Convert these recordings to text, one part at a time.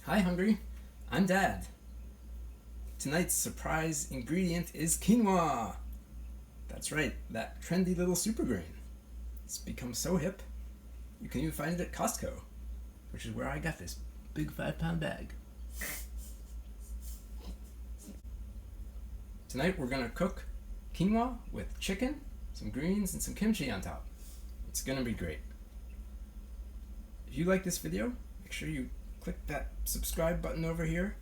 Hi, Hungry. I'm Dad. Tonight's surprise ingredient is quinoa. That's right, that trendy little super grain. It's become so hip, you can even find it at Costco, which is where I got this big 5-pound bag. Tonight we're going to cook quinoa with chicken, some greens, and some kimchi on top. It's going to be great. If you like this video, make sure you click that subscribe button over here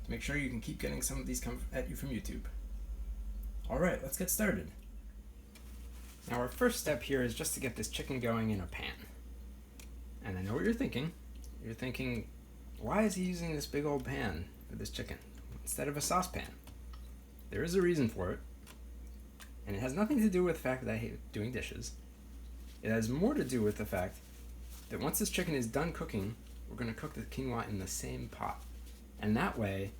to make sure you can keep getting some of these come at you from YouTube. Alright, let's get started. Now our first step here is just to get this chicken going in a pan. And I know what you're thinking. You're thinking, why is he using this big old pan for this chicken instead of a saucepan? There is a reason for it, and it has nothing to do with the fact that I hate doing dishes. It has more to do with the fact that once this chicken is done cooking, we're going to cook the quinoa in the same pot. And that way,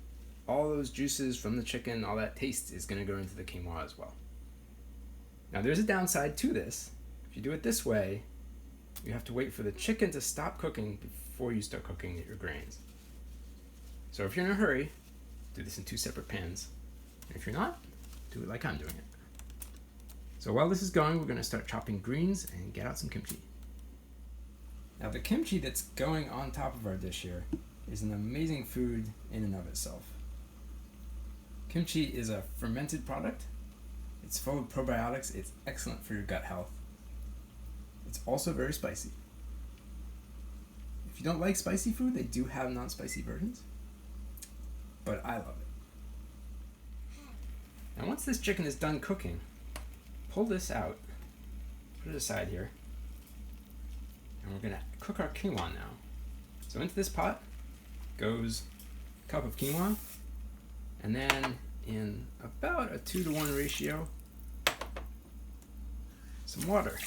all those juices from the chicken, all that taste is going to go into the quinoa as well. Now there's a downside to this. If you do it this way, you have to wait for the chicken to stop cooking before you start cooking your grains. So if you're in a hurry, do this in 2 separate pans. And if you're not, do it like I'm doing it. So while this is going, we're going to start chopping greens and get out some kimchi. Now the kimchi that's going on top of our dish here is an amazing food in and of itself. Kimchi is a fermented product. It's full of probiotics. It's excellent for your gut health. It's also very spicy. If you don't like spicy food, they do have non-spicy versions, but I love it. Now once this chicken is done cooking, pull this out, put it aside here, and we're going to cook our quinoa now. So into this pot goes a cup of quinoa, and then in about a 2-to-1 ratio, some water.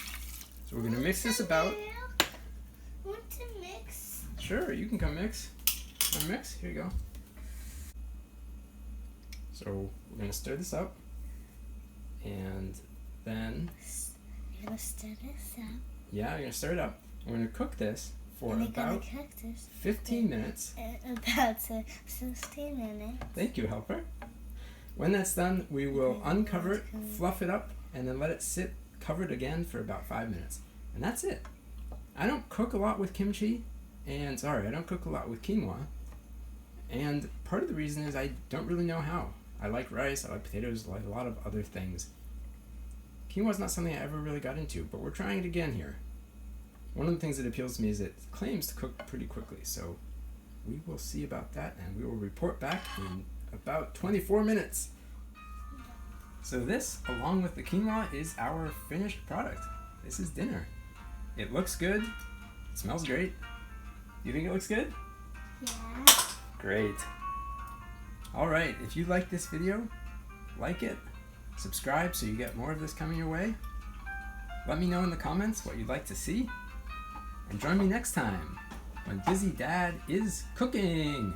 So we're going to mix this about. Want to mix? Sure, you can come mix. Want to mix? Here you go. So we're going to stir this up, and then You're going to stir this up. yeah, you're going to stir it up. We're going to cook this for And about 15 minutes. About 15 minutes. Thank you, helper. When that's done, we will uncover it, fluff it up, and then let it sit covered again for about 5 minutes. And that's it. I don't cook a lot with kimchi, and I don't cook a lot with quinoa. And part of the reason is I don't really know how. I like rice, I like potatoes, I like a lot of other things. Quinoa is not something I ever really got into, but we're trying it again here. One of the things that appeals to me is it claims to cook pretty quickly, so we will see about that, and we will report back in about 24 minutes. So this, along with the quinoa, is our finished product. This is dinner. It looks good. It smells great. You think it looks good? Yeah. Great. Alright, if you like this video, like it, subscribe so you get more of this coming your way. Let me know in the comments what you'd like to see. And join me next time when Busy Dad is cooking.